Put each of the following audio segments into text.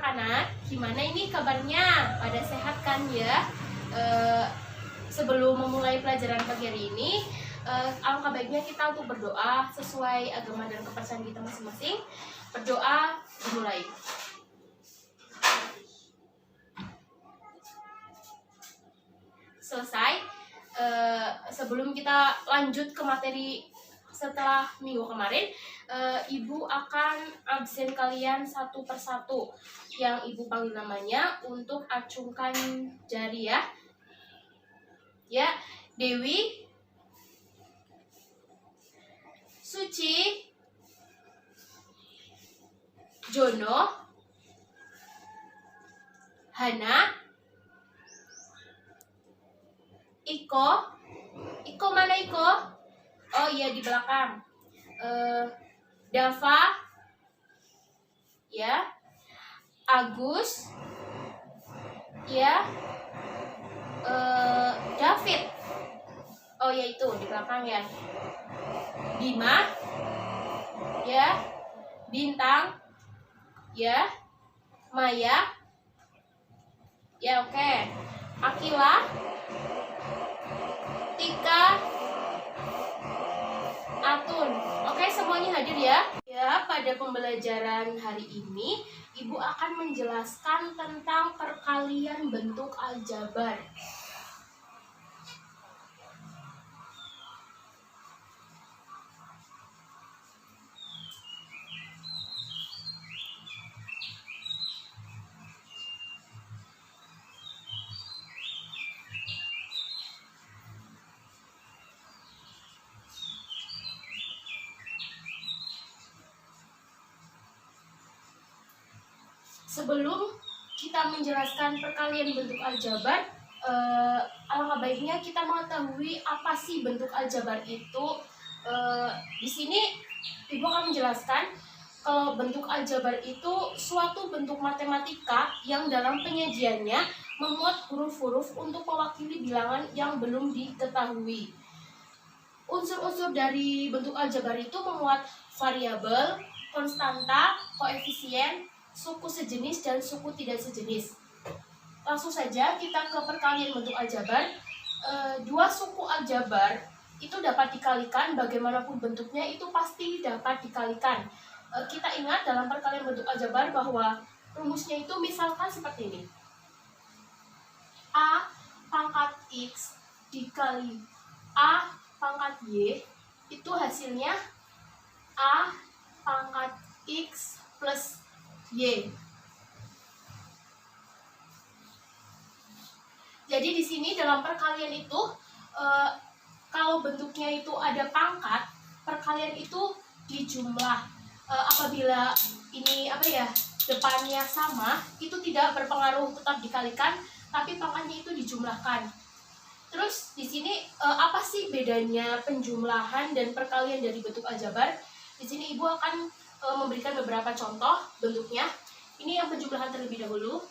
anak-anak, gimana ini kabarnya? Pada sehat kan ya? Sebelum memulai pelajaran pagi hari ini, alangkah baiknya kita untuk berdoa sesuai agama dan kepercayaan kita masing-masing. Berdoa dimulai. Selesai. Sebelum kita lanjut ke materi setelah minggu kemarin, Ibu akan absen kalian satu persatu yang Ibu panggil namanya untuk acungkan jari ya. Ya, Dewi, Suci, Jono, Hana, Iko. Iko mana Iko? Oh iya, di belakang. Dava, ya, Agus, ya, David. Oh ya, itu di belakang ya. Bima, ya, Bintang, ya, Maya, ya, oke. Akila, Tika, Atun. Oke, semuanya hadir ya. Ya, pada pembelajaran hari ini, Ibu akan menjelaskan tentang perkalian bentuk aljabar. Sebelum kita menjelaskan perkalian bentuk aljabar, alangkah baiknya kita mengetahui apa sih bentuk aljabar itu. Di sini Ibu akan menjelaskan kalau bentuk aljabar itu suatu bentuk matematika yang dalam penyajiannya memuat huruf-huruf untuk mewakili bilangan yang belum diketahui. Unsur-unsur dari bentuk aljabar itu memuat variabel, konstanta, koefisien, suku sejenis dan suku tidak sejenis. Langsung saja kita ke perkalian bentuk aljabar. Dua suku aljabar itu dapat dikalikan, bagaimanapun bentuknya itu pasti dapat dikalikan. Kita ingat dalam perkalian bentuk aljabar bahwa rumusnya itu misalkan seperti ini. A pangkat X dikali A pangkat Y itu hasilnya A pangkat X plus Y. Jadi di sini dalam perkalian itu kalau bentuknya itu ada pangkat, perkalian itu dijumlah. Apabila ini depannya sama, itu tidak berpengaruh, tetap dikalikan, tapi pangkatnya itu dijumlahkan. Terus di sini apa sih bedanya penjumlahan dan perkalian dari bentuk aljabar? Di sini Ibu akan memberikan beberapa contoh bentuknya. Ini yang penjumlahan terlebih dahulu.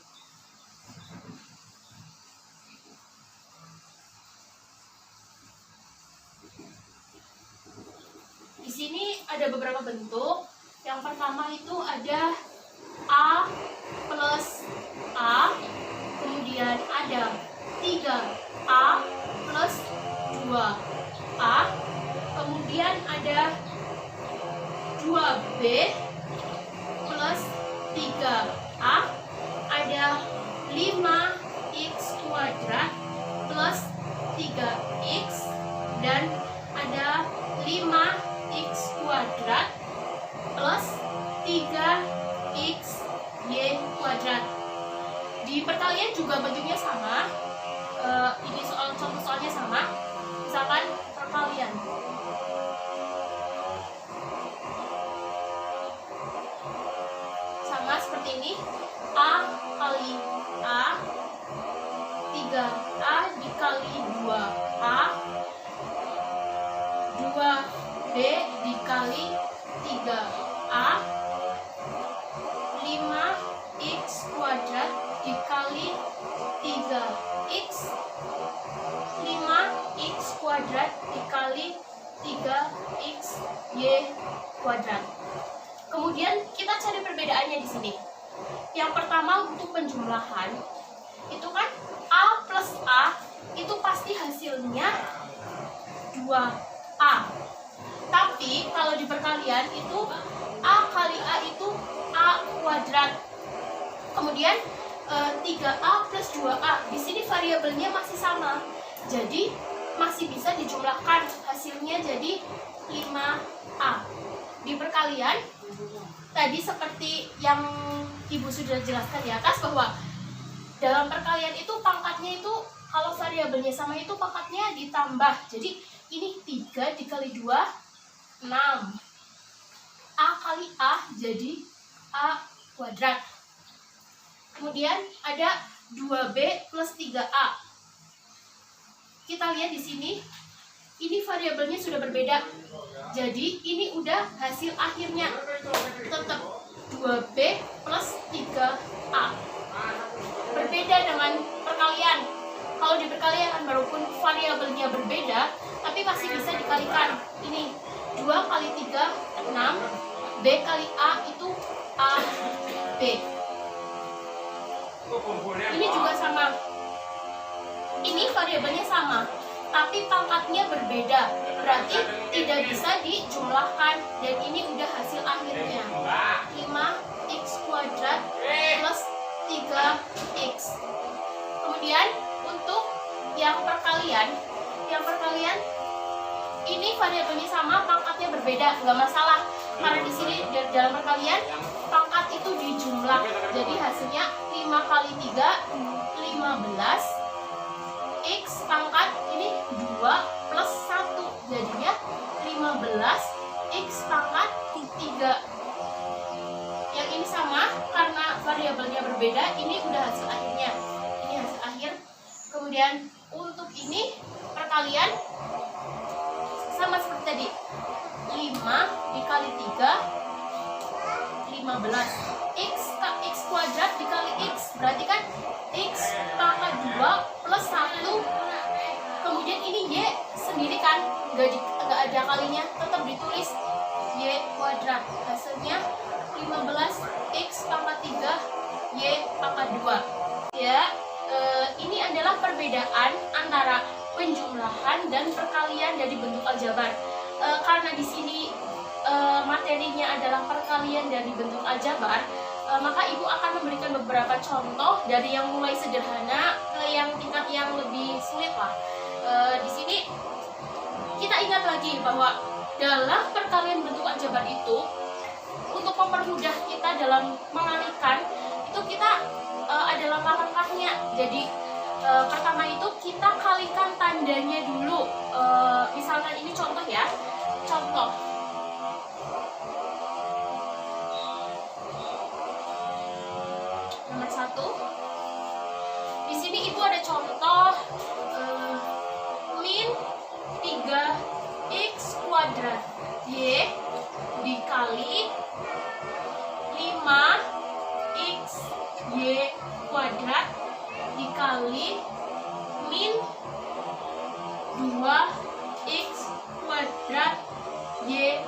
Di sini ada beberapa bentuk. Yang pertama itu ada A plus A, kemudian ada 3A plus 2A, kemudian ada 2B plus 3A, ada 5X kuadrat plus 3X, dan ada 5X kuadrat plus 3XY kuadrat. Di perkalian juga bentuknya sama. Ini contoh soalnya sama. Misalkan perkalian. Seperti ini, A kali A, 3A dikali 2A, 2B dikali 3A, 5X kuadrat dikali 3X, 5X kuadrat dikali 3XY kuadrat. Kemudian kita cari perbedaannya di sini. yang pertama untuk penjumlahan itu kan A plus A itu pasti hasilnya 2A. Tapi kalau di perkalian itu A kali A itu A kuadrat. Kemudian 3A plus 2A. Di sini variabelnya masih sama. Jadi masih bisa dijumlahkan, hasilnya jadi 5A. Di perkalian tadi seperti yang Ibu sudah jelaskan di atas bahwa dalam perkalian itu pangkatnya itu kalau variabelnya sama itu pangkatnya ditambah. Jadi ini 3 dikali 2 6. A kali A jadi A kuadrat. Kemudian ada 2B plus 3A. Kita lihat di sini, ini variabelnya sudah berbeda. Jadi ini udah hasil akhirnya. Tetap 2B plus 3A. Berbeda dengan perkalian. Kalau di perkalian walaupun variabelnya berbeda, tapi masih bisa dikalikan. Ini 2 kali 3 6. B kali A itu A B. Ini juga sama. Ini variabelnya sama, tapi pangkatnya berbeda. Berarti tidak bisa dijumlahkan. Dan ini udah hasil akhirnya. 5x kuadrat plus 3x. Kemudian untuk yang perkalian ini variabelnya sama, pangkatnya berbeda, nggak masalah. Karena di sini dalam perkalian pangkat itu dijumlah. Jadi hasilnya 5 kali 3 15. X pangkat ini 2 plus 1. Jadinya 15 X pangkat 3. Yang ini sama karena variabelnya berbeda. Ini udah hasil akhirnya. Ini hasil akhir. Kemudian untuk ini perkalian sama seperti tadi. 5 dikali 3 15. X kuadrat dikali X. Berarti kan X pangkat 2 plus 1. Kemudian ini Y sendiri kan, nggak ada kalinya, tetap ditulis Y kuadrat. Hasilnya 15 X pangkat 3 Y pangkat 2. Ya, ini adalah perbedaan antara penjumlahan dan perkalian dari bentuk aljabar. Karena di sini materinya adalah perkalian dari bentuk aljabar, maka Ibu akan memberikan beberapa contoh dari yang mulai sederhana ke yang tingkat yang lebih sulit lah. Di sini kita ingat lagi bahwa dalam perkalian bentuk aljabar itu, untuk mempermudah kita dalam mengalihkan itu kita ada langkah-langkahnya. Jadi pertama itu kita kalikan tandanya dulu. Misalkan ini contoh ya, contoh nomor 1. Di sini Ibu ada contoh min 3x kuadrat Y dikali 5x Y kuadrat dikali min 2x kuadrat Y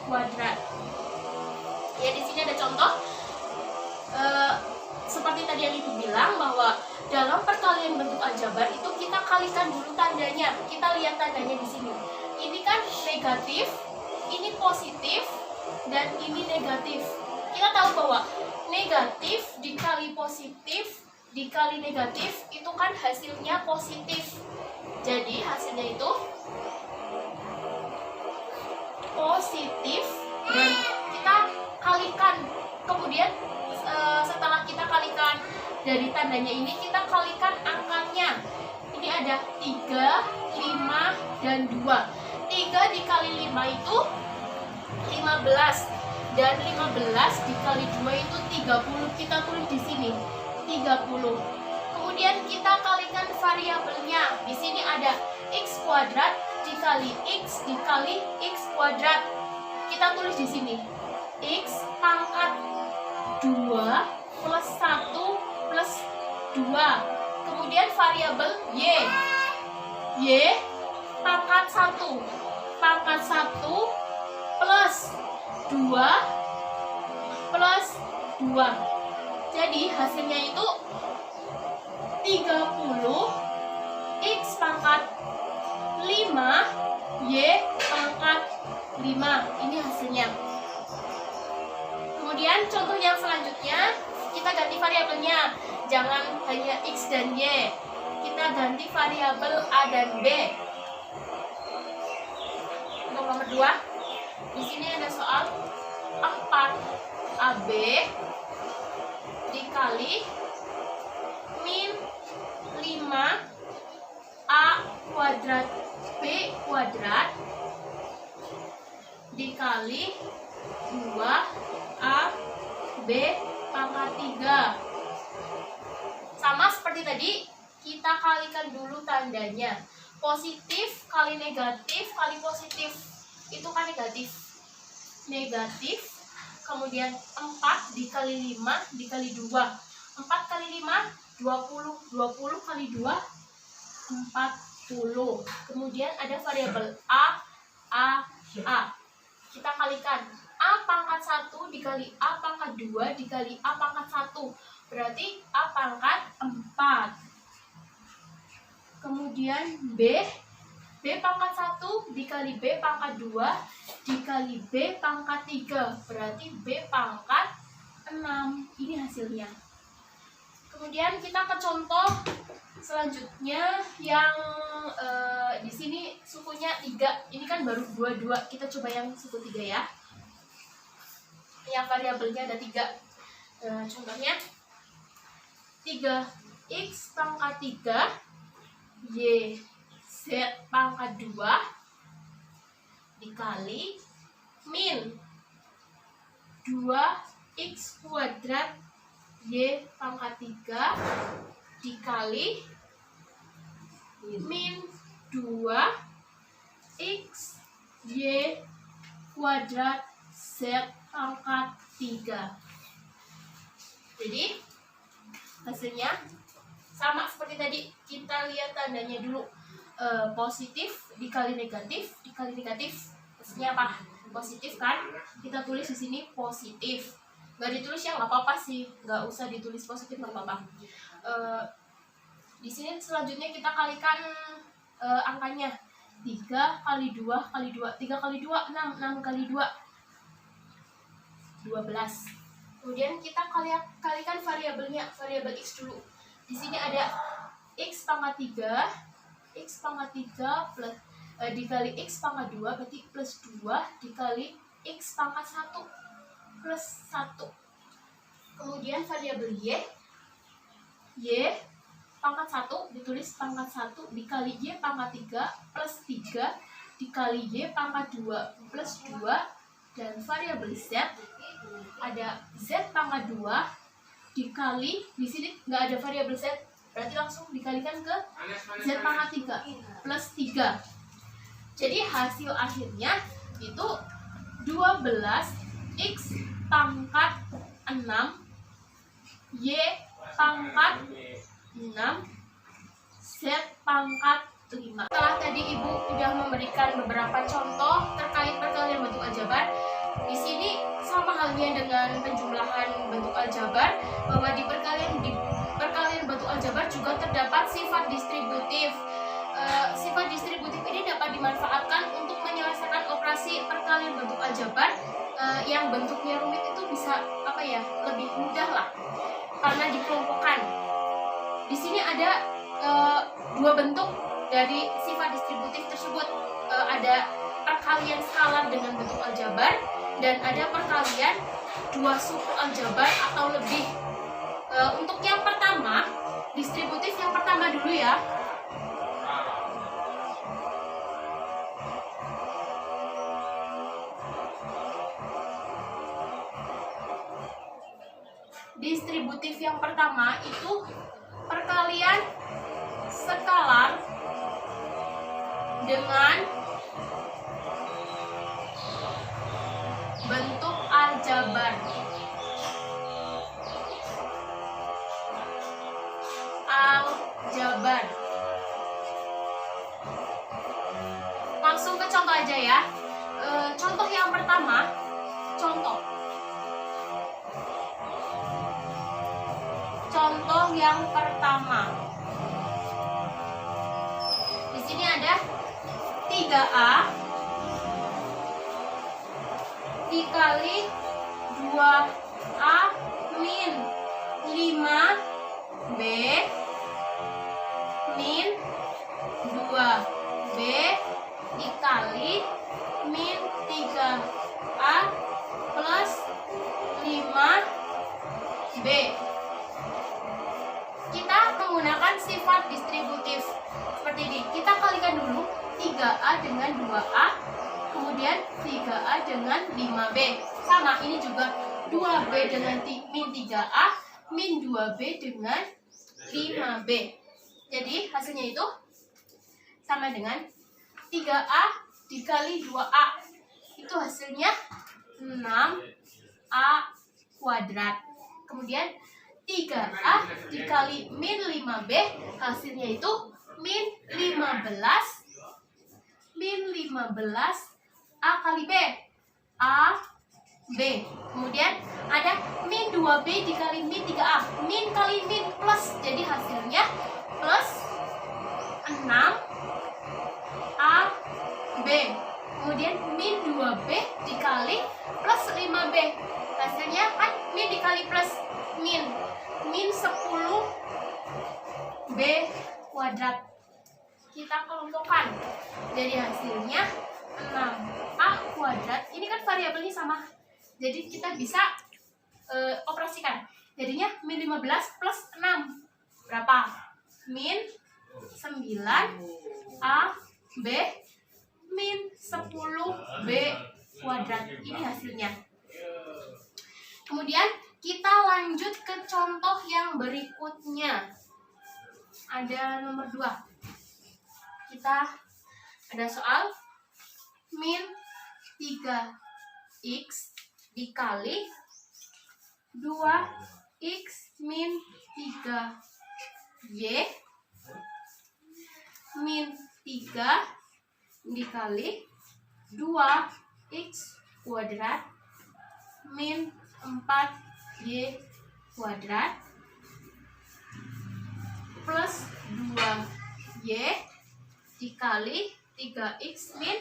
kuadrat. Ya, di sini ada contoh seperti tadi yang Ibu bilang bahwa dalam perkalian bentuk aljabar itu kita kalikan dulu tandanya. Kita lihat tandanya di sini. Ini kan negatif, ini positif, dan ini negatif. Kita tahu bahwa negatif dikali positif dikali negatif itu kan hasilnya positif. Jadi hasilnya itu positif dan kita kalikan. Kemudian setelah kita kalikan dari tandanya ini, kita kalikan angkanya. Ini ada 3, 5, dan 2. 3 dikali 5 itu 15. Dan 15 dikali 2 itu 30. Kita tulis di sini 30. Kemudian kita kalikan variabelnya. Di sini ada x kuadrat dikali x dikali x kuadrat. Kita tulis di sini x pangkat 2 plus 1 plus 2. Kemudian variabel y. Y pangkat 1. Pangkat 1 plus 2 plus 2. Jadi hasilnya itu 30 X pangkat 5 Y pangkat 5. Ini hasilnya. Kemudian contoh yang selanjutnya, kita ganti variabelnya. Jangan hanya X dan Y. Kita ganti variabel A dan B. Untuk nomor 2, di sini ada soal 4 AB dikali min 5 A kuadrat B kuadrat dikali 2 A B pangkat 3. Sama seperti tadi, kita kalikan dulu tandanya. Positif kali negatif kali positif, itu kan negatif. Negatif, kemudian 4 dikali 5 dikali 2. 4 kali 5, 20. 20 kali 2, 40. Kemudian ada variabel A. Kita kalikan. A pangkat 1 dikali A pangkat 2 dikali A pangkat 1. Berarti A pangkat 4. Kemudian B pangkat 1 dikali B pangkat 2 dikali B pangkat 3. Berarti B pangkat 6. Ini hasilnya. Kemudian kita ke contoh selanjutnya yang di sini sukunya 3. Ini kan baru 22. Kita coba yang suku 3 ya. Yang variabelnya ada 3. Contohnya 3X pangkat 3 Y Z pangkat 2 dikali min 2X kuadrat Y pangkat 3 dikali min 2X Y kuadrat Z pangkat 3. Jadi hasilnya sama seperti tadi. Kita lihat tandanya dulu. Positif dikali negatif dikali negatif, hasilnya apa? Positif kan? Kita tulis di sini positif. Nggak ditulis ya nggak apa-apa sih, nggak usah ditulis positif nggak apa-apa. Di sini selanjutnya kita kalikan angkanya. 3 kali 2 kali 2, 3 kali 2 6, 6 kali 2 12. Kemudian kita kalikan variabelnya, variabel X dulu. Di sini ada X pangkat 3 plus dikali X pangkat 2 berarti plus 2 dikali X pangkat 1 plus 1. Kemudian variabel Y pangkat 1 ditulis pangkat 1 dikali Y pangkat 3 plus 3 dikali Y pangkat 2 plus 2. Dan variabel Z ada Z pangkat 2 dikali, di sini nggak ada variabel Z, berarti langsung dikalikan ke Z pangkat 3 plus 3. Jadi hasil akhirnya itu 12X pangkat 6 Y pangkat 6 Z pangkat 5. Setelah tadi Ibu sudah memberikan beberapa contoh terkait perkalian bentuk aljabar, di sini sama halnya dengan penjumlahan bentuk aljabar, bahwa di perkalian bentuk aljabar juga terdapat sifat distributif. Sifat distributif ini dapat dimanfaatkan untuk menyelesaikan operasi perkalian bentuk aljabar yang bentuknya rumit itu bisa lebih mudah lah karena dikelompokkan. Di sini ada dua bentuk dari sifat distributif tersebut. Ada perkalian skalar dengan bentuk aljabar dan ada perkalian dua suku aljabar atau lebih. Untuk yang pertama, distributif yang pertama dulu ya. Distributif yang pertama itu perkalian skalar dengan bentuk aljabar. Langsung ke contoh aja ya. Contoh yang pertama, contoh contoh yang pertama. Di sini ada 3A dikali 2A min 5B min 2B dikali min 3A plus 5B. Kita menggunakan sifat distributif seperti ini. Kita kalikan dulu 3A dengan 2A, kemudian 3A dengan 5B. Sama, ini juga 2B dengan min 3A min 2B dengan 5B. Jadi hasilnya itu sama dengan 3A dikali 2A. Itu hasilnya 6A kuadrat. Kemudian 3A dikali min 5B, hasilnya itu min 15 A kali B, A B. Kemudian ada min 2B dikali min 3A, min kali min plus, jadi hasilnya plus 6 A B. Kemudian min 2B dikali plus 5B, hasilnya kan min dikali plus min 10 B kuadrat. Kita kelompokkan, jadi hasilnya 6A kuadrat. Ini kan variabelnya sama, jadi kita bisa operasikan. Jadinya min 15 plus 6 berapa? Min 9A B min 10B kuadrat. Ini hasilnya. Kemudian kita lanjut ke contoh yang berikutnya. Ada nomor 2. Kita ada soal min 3x dikali 2x min 3y min 3 dikali 2x kuadrat min 4y kuadrat plus 2y dikali 3x min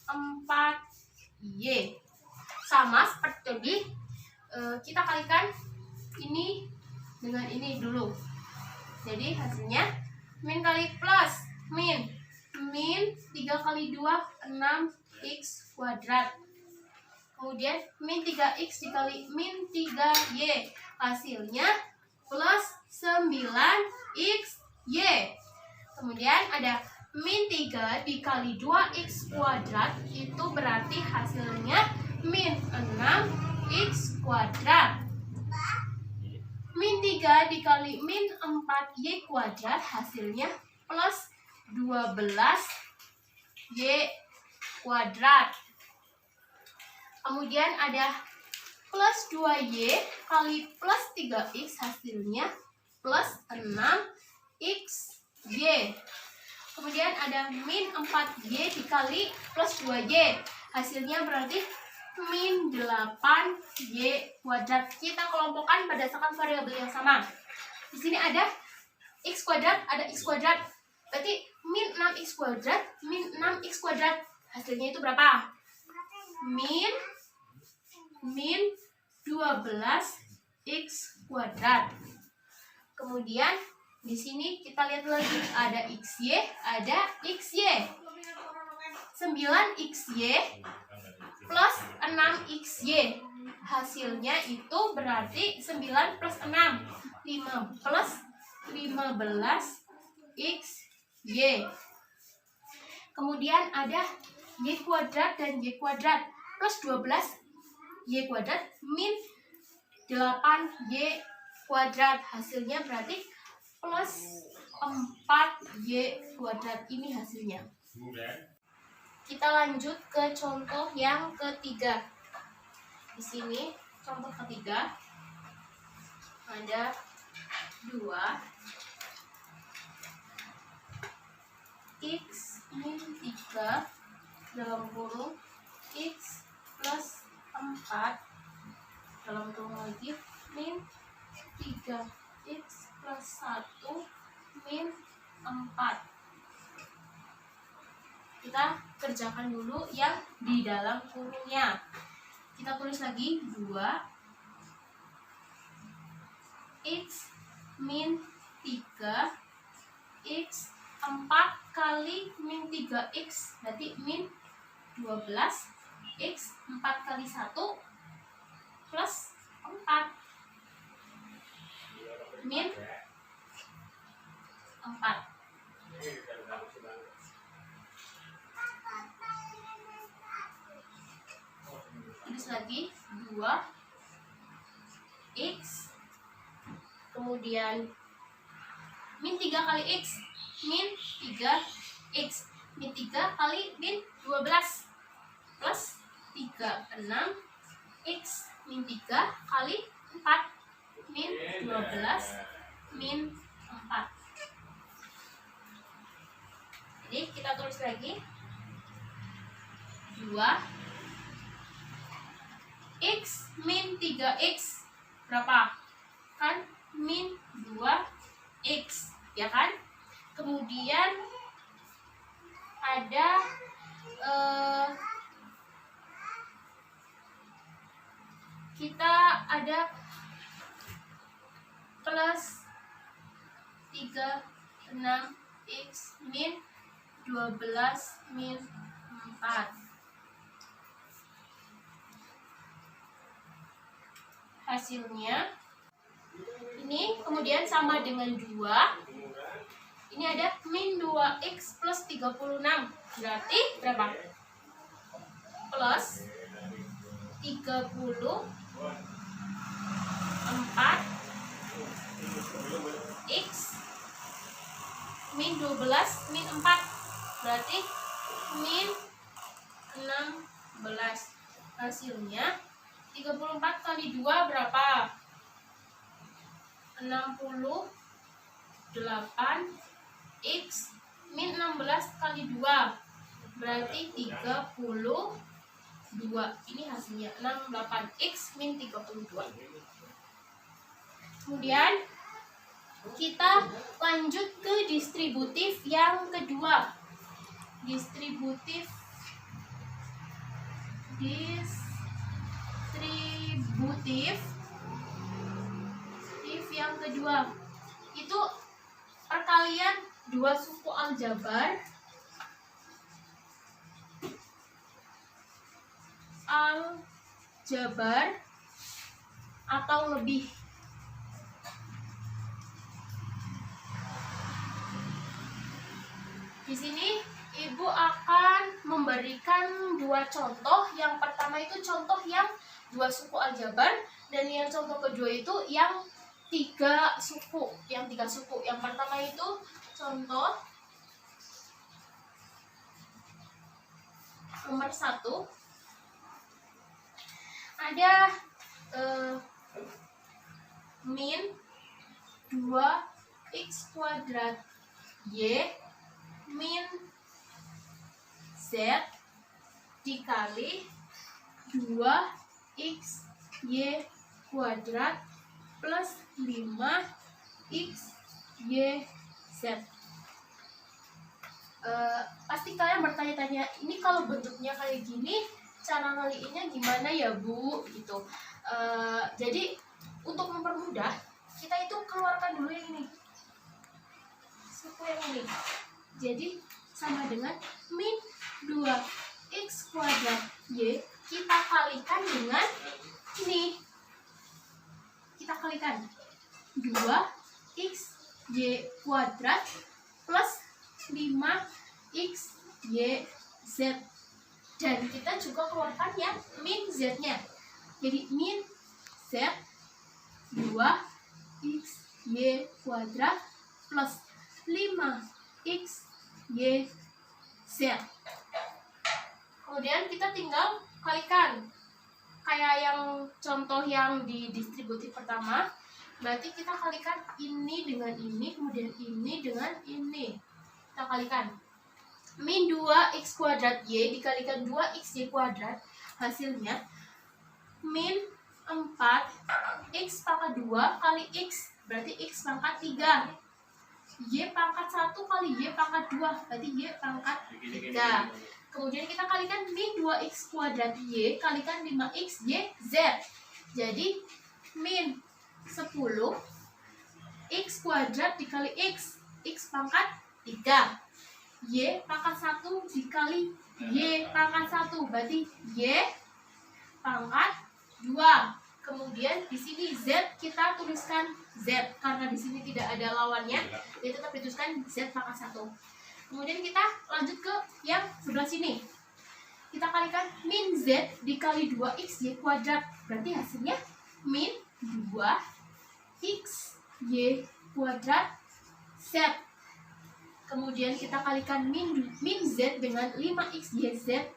4y. Sama seperti tadi, kita kalikan ini dengan ini dulu. Jadi hasilnya min kali plus min 3 kali 2 6x kuadrat. Kemudian min 3x dikali min 3y, hasilnya plus 9xy. Kemudian ada min 3 dikali 2x kuadrat, itu berarti hasilnya min 6x kuadrat. Min 3 dikali min 4y kuadrat, hasilnya plus 12y kuadrat. Kemudian ada plus 2y kali plus 3x, hasilnya plus 6xy. Kemudian ada min 4y dikali plus 2y, hasilnya berarti min 8y kuadrat. Kita kelompokkan berdasarkan variabel yang sama. Di sini ada x kuadrat, ada x kuadrat. Berarti min 6x kuadrat, min 6x kuadrat. Hasilnya itu berapa? Min 12x kuadrat. Kemudian di sini kita lihat lagi, ada xy, ada xy. 9xy plus 6xy. Hasilnya itu berarti 9 plus 6, 5 plus 15xy. Kemudian ada y kuadrat dan y kuadrat plus 12y kuadrat min 8y kuadrat. Hasilnya berarti plus 4y kuadrat. Ini hasilnya. Kita lanjut ke contoh yang ketiga. Di sini contoh ketiga ada 2 x min 3 dalam kurung x plus 4 dalam kurung lagi min 3x plus 1 min 4. Kita kerjakan dulu yang di dalam kurungnya. Kita tulis lagi 2x min 3 x 4 kali min 3x berarti min 12 x 4 kali 1 plus 4 min 4. Tulis lagi 2x kemudian min 3 kali x min 3x min 3 kali min 12 plus 36 x min 3 kali 4 min 12 min 4. Jadi kita tulis lagi 2x min 3x berapa? Kan min 2x, ya kan? Kemudian ada kita ada plus 36x min 12 min 4. Hasilnya ini kemudian sama dengan 2. Ini ada min 2x plus 36. Berarti berapa? Plus 34x min 12 min 4. Berarti min 16. Hasilnya 34 kali 2 berapa? 68x min 16 kali 2 berarti 32. Ini hasilnya 68x min 32. Kemudian kita lanjut ke distributif yang kedua. Distributif yang kedua itu perkalian dua suku aljabar atau lebih. Di sini Ibu akan memberikan dua contoh. Yang pertama itu contoh yang dua suku aljabar, dan yang contoh kedua itu yang tiga suku. Yang pertama itu contoh nomor 1. Ada min 2x kuadrat y min z dikali 2x y kuadrat plus 5x y z. Pasti kalian bertanya-tanya, ini kalau bentuknya kayak gini cara ngaliinnya gimana ya Bu gitu. Jadi untuk mempermudah kita itu keluarkan dulu yang ini, suku yang ini. Jadi sama dengan min 2x kuadrat y kita kalikan dengan ini. Kita kalikan 2x y kuadrat plus 5x y z. Dan kita juga keluarkan yang min z-nya. Jadi min z 2x y kuadrat plus 5x y z. Kemudian kita tinggal kalikan. Kayak yang contoh yang di distributif pertama, berarti kita kalikan ini dengan ini, kemudian ini dengan ini. Kita kalikan. Min 2x kuadrat y dikalikan 2x y kuadrat, hasilnya min 4 x pangkat 2 kali x berarti x pangkat 3. Y pangkat 1 kali Y pangkat 2 berarti Y pangkat 3. Kemudian kita kalikan min 2x kuadrat Y kalikan 5x Y Z. Jadi min 10 x kuadrat dikali x pangkat 3. Y pangkat 1 dikali Y pangkat 1 berarti Y pangkat 2. Kemudian di sini Z kita tuliskan Z karena di sini tidak ada lawannya, jadi tetap dituliskan Z pangkat 1. Kemudian kita lanjut ke yang sebelah sini. Kita kalikan min Z dikali 2x Y kuadrat berarti hasilnya min 2x Y kuadrat Z. Kemudian kita kalikan min Z dengan 5x Y Z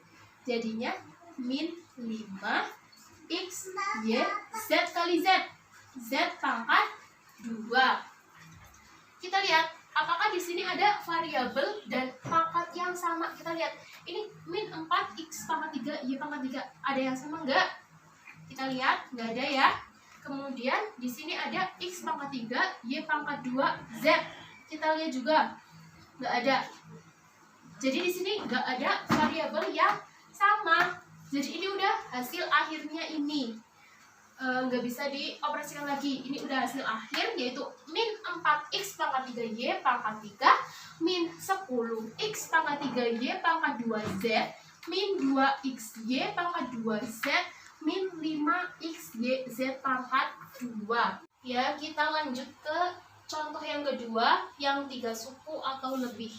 jadinya min 5x Y Z kali Z. Z pangkat 2. Kita lihat apakah di sini ada variabel dan pangkat yang sama. Kita lihat ini min 4x pangkat 3 Y pangkat 3 ada yang sama enggak? Kita lihat enggak ada ya. Kemudian di sini ada x pangkat 3 Y pangkat 2 Z. Kita lihat juga enggak ada. Jadi di sini enggak ada variabel yang sama. Jadi ini udah hasil akhirnya ini. Nggak bisa dioperasikan lagi. Ini udah hasil akhir yaitu min 4x pangkat 3 Y pangkat 3 min 10x pangkat 3 Y pangkat 2 Z min 2x Y pangkat 2 Z min 5x Y Z pangkat 2. Ya, kita lanjut ke contoh yang kedua yang 3 suku atau lebih.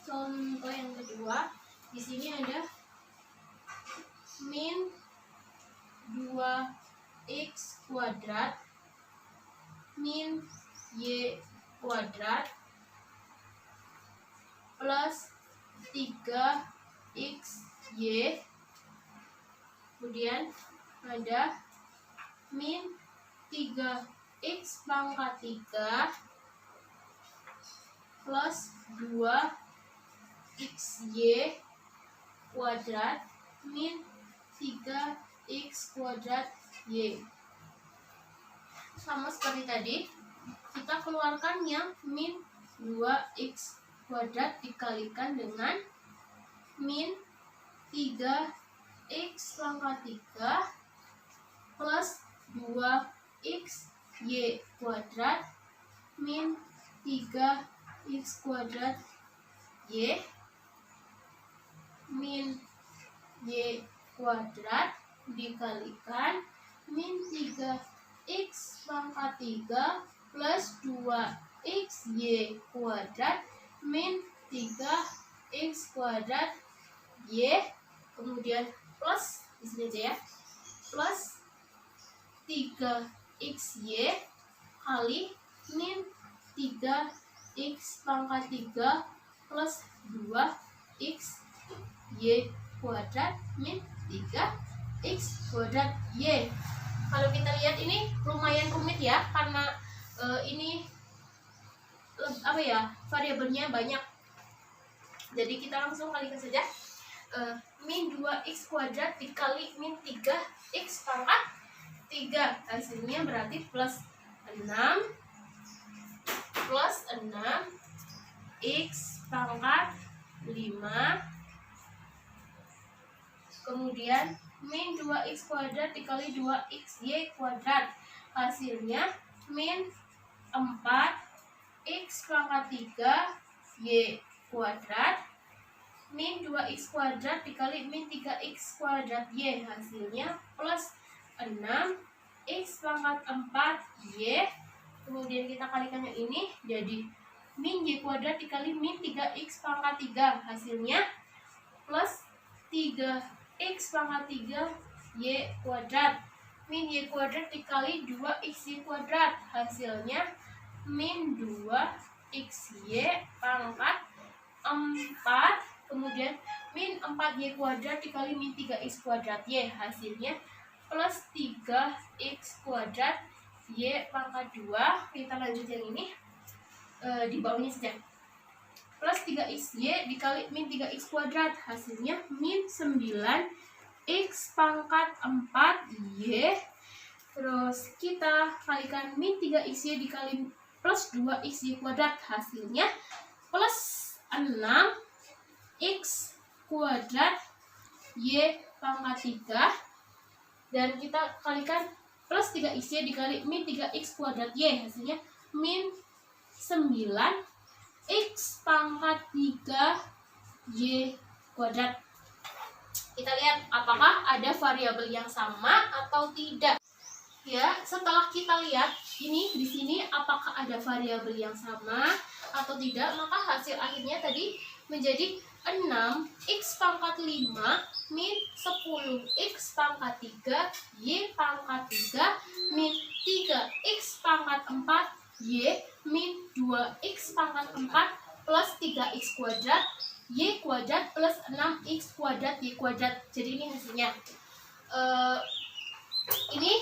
Contoh yang kedua di sini ada min 2x kuadrat min Y kuadrat plus 3xy. Kemudian ada min 3x pangkat 3 plus 2xy kuadrat min 3x kuadrat Y. Sama seperti tadi, kita keluarkan yang min 2x kuadrat dikalikan dengan min 3x pangkat 3 plus 2xy kuadrat min 3x kuadrat Y min Y kuadrat dikalikan min 3x pangkat 3 plus 2xy kuadrat min 3x kuadrat Y. Kemudian plus di sini aja ya, plus 3xy kali min 3x pangkat 3 plus 2xy kuadrat min 3x kuadrat Y. Kalau kita lihat ini lumayan rumit ya, karena ini variabelnya banyak. Jadi kita langsung kalikan saja. Min 2x kuadrat dikali min 3x pangkat 3 hasilnya berarti plus 6 x pangkat 5. Kemudian min 2x kuadrat dikali 2xy kuadrat hasilnya min 4x pangkat 3 y kuadrat min 2x kuadrat dikali min 3x kuadrat y hasilnya plus 6x pangkat 4y. Kemudian kita kalikan yang ini jadi min y kuadrat dikali min 3x pangkat 3 hasilnya plus 3x pangkat 3 y kuadrat min y kuadrat dikali 2xy kuadrat hasilnya min 2xy pangkat 4. Kemudian min 4y kuadrat dikali min 3x kuadrat y hasilnya plus 3x kuadrat y pangkat 2. Kita lanjut yang ini di bawahnya saja, plus 3xy dikali min 3x kuadrat hasilnya min 9 X pangkat 4Y. Terus kita kalikan min 3XY dikali plus 2XY kuadrat. Hasilnya plus 6X kuadrat Y pangkat 3. Dan kita kalikan plus 3XY dikali min 3X kuadrat Y. Hasilnya min 9X pangkat 3Y kuadrat. Kita lihat apakah ada variabel yang sama atau tidak. Ya, setelah kita lihat ini di sini apakah ada variabel yang sama atau tidak, maka hasil akhirnya tadi menjadi 6X pangkat 5 min 10X pangkat 3 Y pangkat 3 min 3X pangkat 4 Y min 2X pangkat 4 plus 3X kuadrat Y kuadrat plus 6X kuadrat Y kuadrat. Jadi ini hasilnya. Ini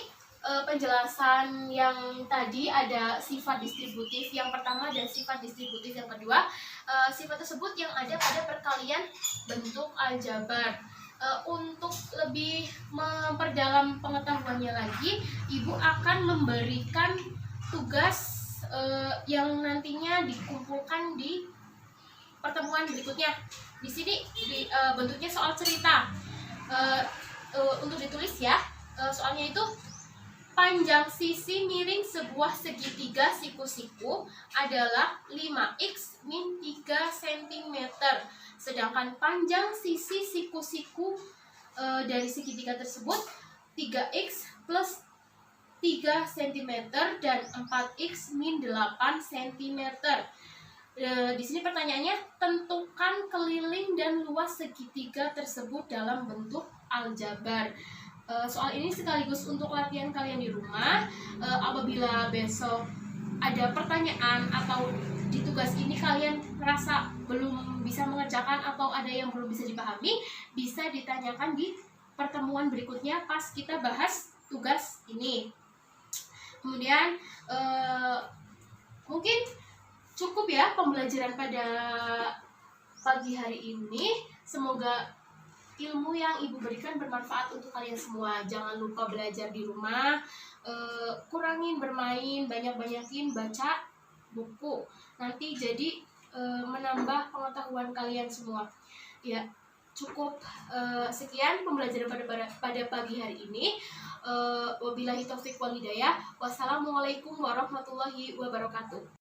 penjelasan yang tadi ada sifat distributif yang pertama dan sifat distributif yang kedua. Sifat tersebut yang ada pada perkalian bentuk aljabar. Untuk lebih memperdalam pengetahuannya lagi, Ibu akan memberikan tugas yang nantinya dikumpulkan di pertemuan berikutnya. Di sini bentuknya soal cerita. Untuk ditulis ya, soalnya itu panjang sisi miring sebuah segitiga siku-siku adalah 5x min 3 cm. Sedangkan panjang sisi siku-siku dari segitiga tersebut 3x plus 3 cm dan 4x min 8 cm. Di sini pertanyaannya, tentukan keliling dan luas segitiga tersebut dalam bentuk aljabar. Soal ini sekaligus untuk latihan kalian di rumah. Apabila besok ada pertanyaan atau di tugas ini kalian merasa belum bisa mengerjakan atau ada yang belum bisa dipahami, bisa ditanyakan di pertemuan berikutnya pas kita bahas tugas ini. Kemudian mungkin cukup ya pembelajaran pada pagi hari ini. Semoga ilmu yang Ibu berikan bermanfaat untuk kalian semua. Jangan lupa belajar di rumah, kurangin bermain, banyak-banyakin baca buku. Nanti jadi menambah pengetahuan kalian semua. Ya, cukup sekian pembelajaran pada pagi hari ini. Wabillahi taufiq wal hidayah. Wassalamualaikum warahmatullahi wabarakatuh.